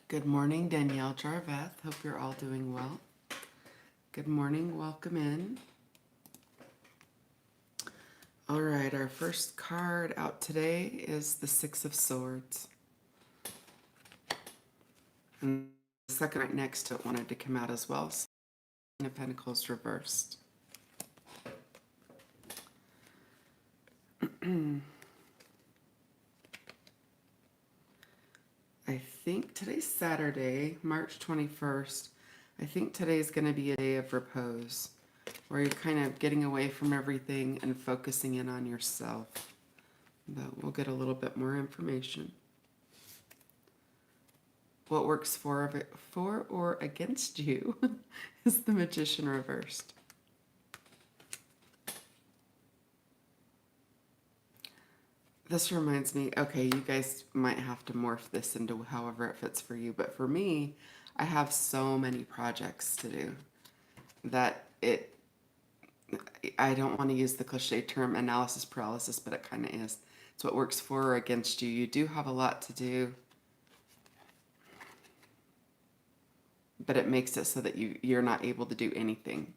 Good morning, Danielle Jaarveth. Hope you're all doing well. Good morning, welcome in. All right, our first card out today is the Six of Swords. And the second right next to it wanted to come out as well. So Queen of Pentacles reversed. I think today's Saturday, March 21st. I think today's going to be a day of repose, where you're kind of getting away from everything and focusing in on yourself. But we'll get a little bit more information. What works for or against you is the Magician reversed. This reminds me, okay, you guys might have to morph this into however it fits for you, but for me, I have so many projects to do that I don't want to use the cliche term analysis paralysis, but it kind of is. It's what works for or against you. You do have a lot to do, but it makes it so that you're not able to do anything.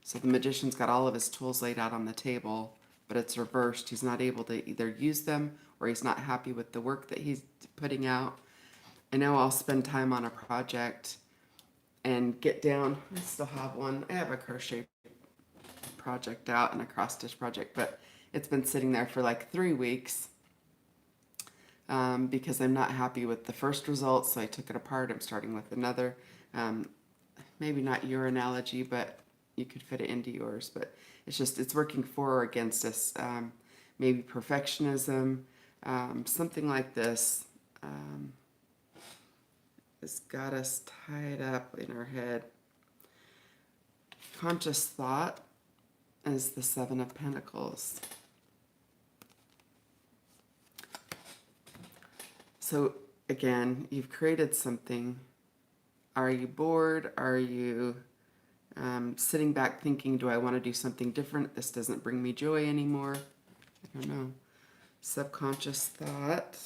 So the Magician's got all of his tools laid out on the table, but it's reversed. He's not able to either use them or he's not happy with the work that he's putting out. I know I'll spend time on a project and get down. I still have one. I have a crochet project out and a cross stitch project, but it's been sitting there for like 3 weeks because I'm not happy with the first result. So I took it apart. I'm starting with another. Maybe not your analogy, but you could fit it into yours. But it's working for or against us. Maybe perfectionism, something like this. Has got us tied up in our head. Conscious thought is the Seven of Pentacles. So again, you've created something. Are you bored? Are you sitting back thinking, do I want to do something different? This doesn't bring me joy anymore. I don't know. Subconscious thought.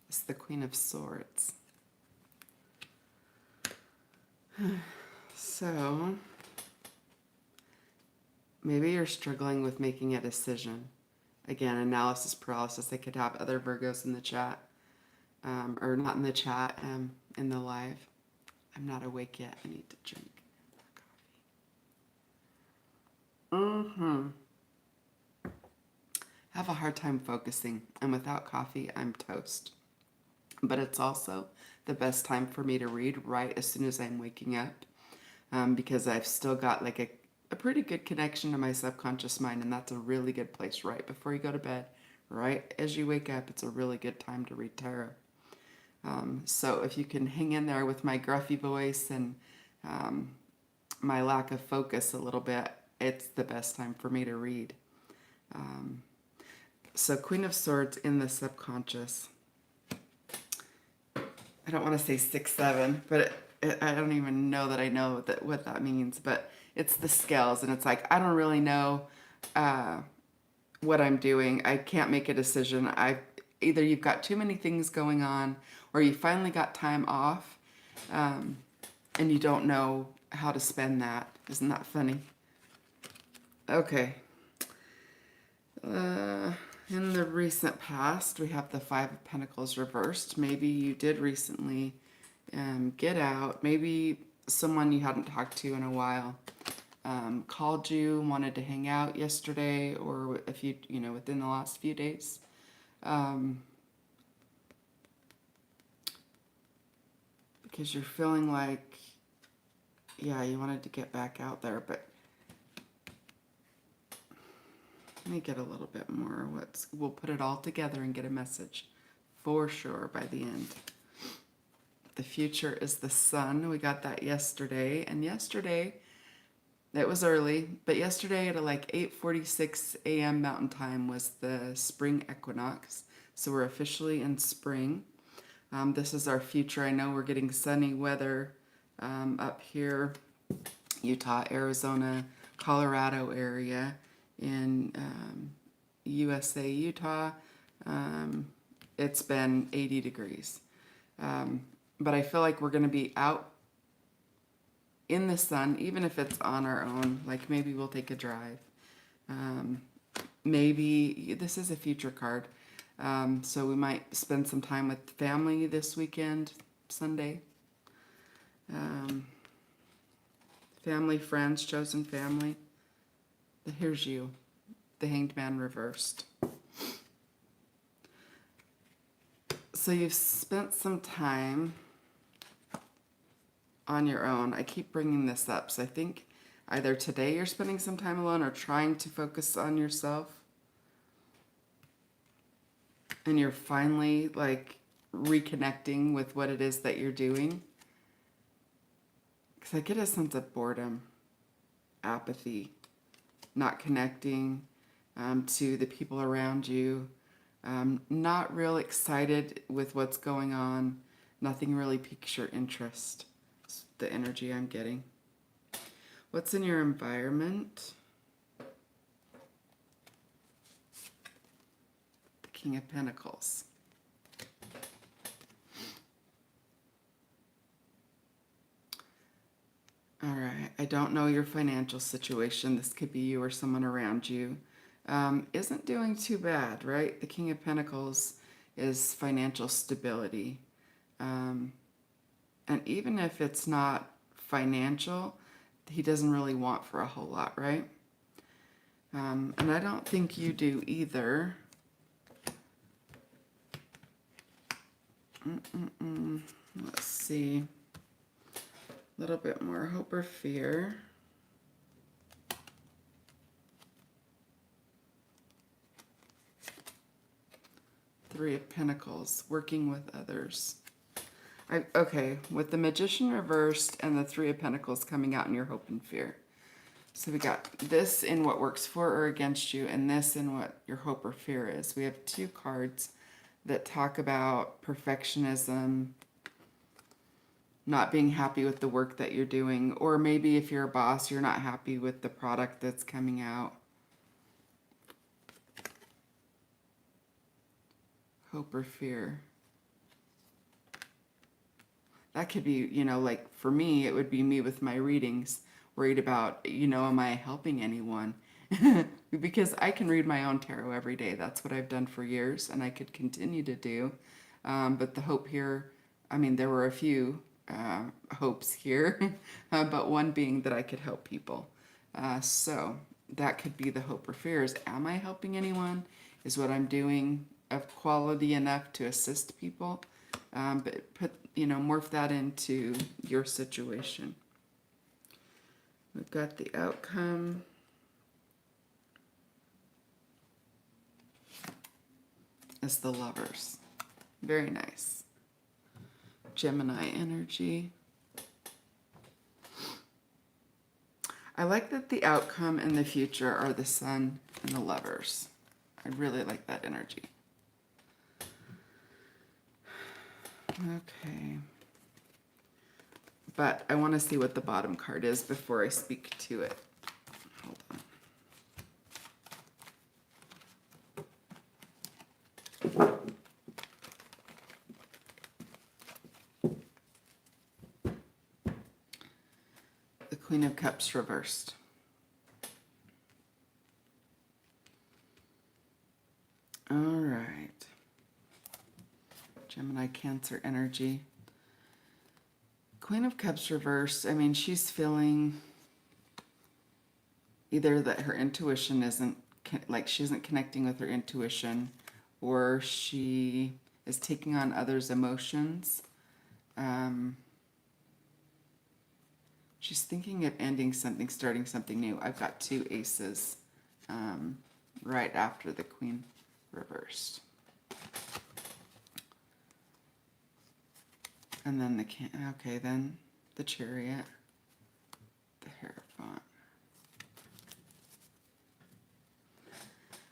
It's the Queen of Swords. So maybe you're struggling with making a decision. Again, analysis paralysis. I could have other Virgos in the chat, or not in the chat, in the live. I'm not awake yet. I need to drink coffee. Have a hard time focusing, and without coffee, I'm toast. But it's also the best time for me to read right as soon as I'm waking up, because I've still got like a pretty good connection to my subconscious mind, and that's a really good place right before you go to bed, right as you wake up. It's a really good time to read tarot. So if you can hang in there with my gruffy voice and my lack of focus a little bit, it's the best time for me to read. So Queen of Swords in the subconscious. I don't want to say 6-7, but I don't even know that I know what that means. But it's the scales, and it's like, I don't really know what I'm doing. I can't make a decision. Either you've got too many things going on, or you finally got time off, and you don't know how to spend that. Isn't that funny? Okay. In the recent past, we have the Five of Pentacles reversed. Maybe you did recently get out. Maybe someone you hadn't talked to in a while called you, wanted to hang out yesterday, or if within the last few days. Because you're feeling like, yeah, you wanted to get back out there, but let me get a little bit more. We'll put it all together and get a message for sure by the end. The future is the sun. We got that yesterday, and yesterday it was early, but yesterday at like 8:46 a.m. Mountain Time was the spring equinox. So we're officially in spring. This is our future. I know we're getting sunny weather up here, Utah, Arizona, Colorado area, in USA, Utah, it's been 80 degrees. But I feel like we're going to be out in the sun, even if it's on our own. Like maybe we'll take a drive. Maybe this is a future card. So we might spend some time with family this weekend, Sunday. Family, friends, chosen family. Here's you, the Hanged Man reversed. So you've spent some time on your own. I keep bringing this up. So I think either today you're spending some time alone or trying to focus on yourself. And you're finally like reconnecting with what it is that you're doing. Because I get a sense of boredom, apathy, not connecting to the people around you, not real excited with what's going on. Nothing really piques your interest. It's the energy I'm getting. What's in your environment? The King of Pentacles. All right, I don't know your financial situation. This could be you or someone around you. Isn't doing too bad, right? The King of Pentacles is financial stability. And even if it's not financial, he doesn't really want for a whole lot, right? And I don't think you do either. Let's see. A little bit more hope or fear. Three of Pentacles, working with others. Okay, with the Magician reversed and the Three of Pentacles coming out in your hope and fear. So we got this in what works for or against you, and this in what your hope or fear is. We have two cards that talk about perfectionism, not being happy with the work that you're doing, or maybe if you're a boss, you're not happy with the product that's coming out. Hope or fear. That could be, you know, like for me, it would be me with my readings, worried about, you know, am I helping anyone? Because I can read my own tarot every day. That's what I've done for years, and I could continue to do. But the hope here, I mean, there were a few hopes here, but one being that I could help people. So that could be the hope or fears. Am I helping anyone? Is what I'm doing of quality enough to assist people? But put, you know, morph that into your situation. We've got the outcome. As the Lovers. Very nice. Gemini energy. I like that the outcome and the future are the Sun and the Lovers. I really like that energy. Okay. But I want to see what the bottom card is before I speak to it. Hold on. The Queen of Cups reversed. All right. Gemini, Cancer energy. Queen of Cups reversed. I mean, she's feeling either that her intuition isn't, like she isn't connecting with her intuition, or she is taking on others' emotions. She's thinking of ending something, starting something new. I've got two aces right after the Queen reversed. And then then the Chariot, the Hierophant.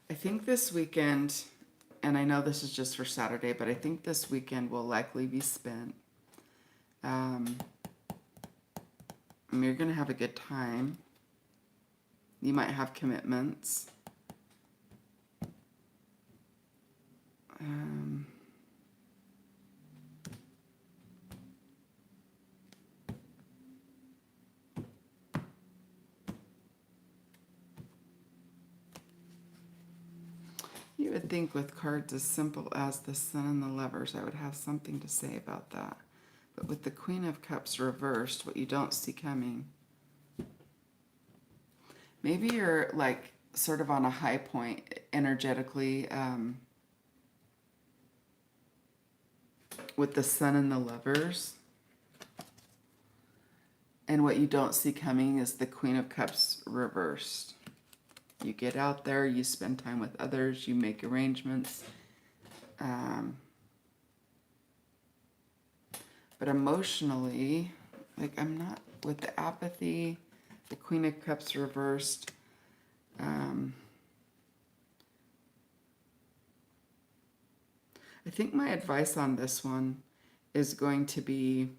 I think this weekend, and I know this is just for Saturday, but I think this weekend will likely be spent. You're going to have a good time. You might have commitments. would think with cards as simple as the Sun and the Lovers, I would have something to say about that. But with the Queen of Cups reversed, what you don't see coming, maybe you're like sort of on a high point energetically with the Sun and the Lovers. And what you don't see coming is the Queen of Cups reversed. You get out there, you spend time with others, you make arrangements. But emotionally, like I'm not, with the apathy, the Queen of Cups reversed. I think my advice on this one is going to be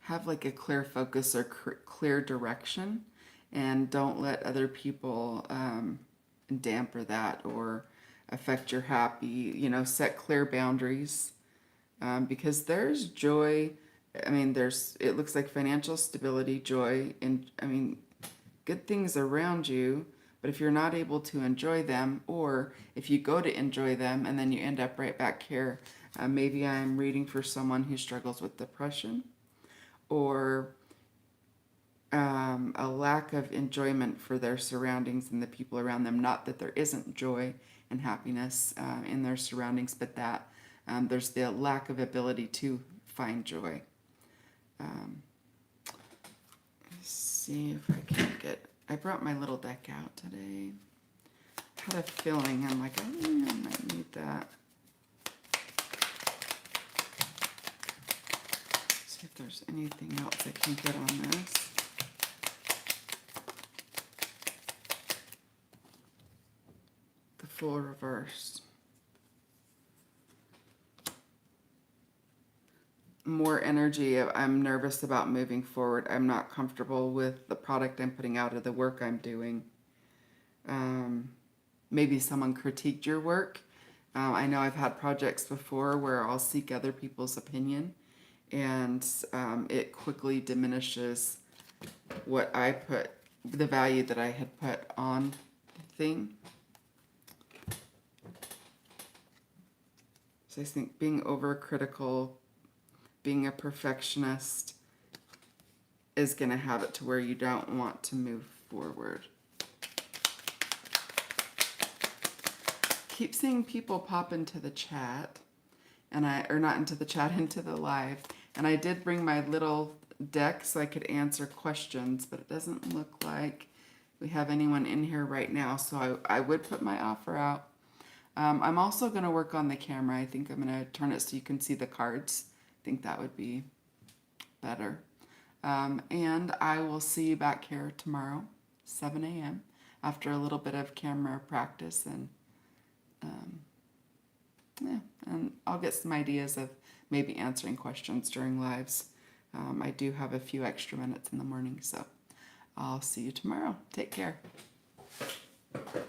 have like a clear focus or clear direction, and don't let other people damper that or affect your happy, you know, set clear boundaries, because there's joy. I mean, it looks like financial stability, joy, and I mean, good things around you, but if you're not able to enjoy them, or if you go to enjoy them and then you end up right back here, maybe I'm reading for someone who struggles with depression, or a lack of enjoyment for their surroundings and the people around them. Not that there isn't joy and happiness in their surroundings, but that there's the lack of ability to find joy. Let's see if I can I brought my little deck out today. Had a feeling, I'm like, I think I might need that. See if there's anything else I can get on this. The Fool reversed. More energy. I'm nervous about moving forward. I'm not comfortable with the product I'm putting out or the work I'm doing. Maybe someone critiqued your work. I know I've had projects before where I'll seek other people's opinion, and it quickly diminishes what I put, the value that I had put on the thing. So I think being overcritical, being a perfectionist is going to have it to where you don't want to move forward. Keep seeing people pop into the chat, or not into the chat, into the live. And I did bring my little deck so I could answer questions, but it doesn't look like we have anyone in here right now. So I would put my offer out. I'm also going to work on the camera. I think I'm going to turn it so you can see the cards. I think that would be better. And I will see you back here tomorrow, 7 a.m. after a little bit of camera practice, and and I'll get some ideas of maybe answering questions during lives. I do have a few extra minutes in the morning, so I'll see you tomorrow. Take care.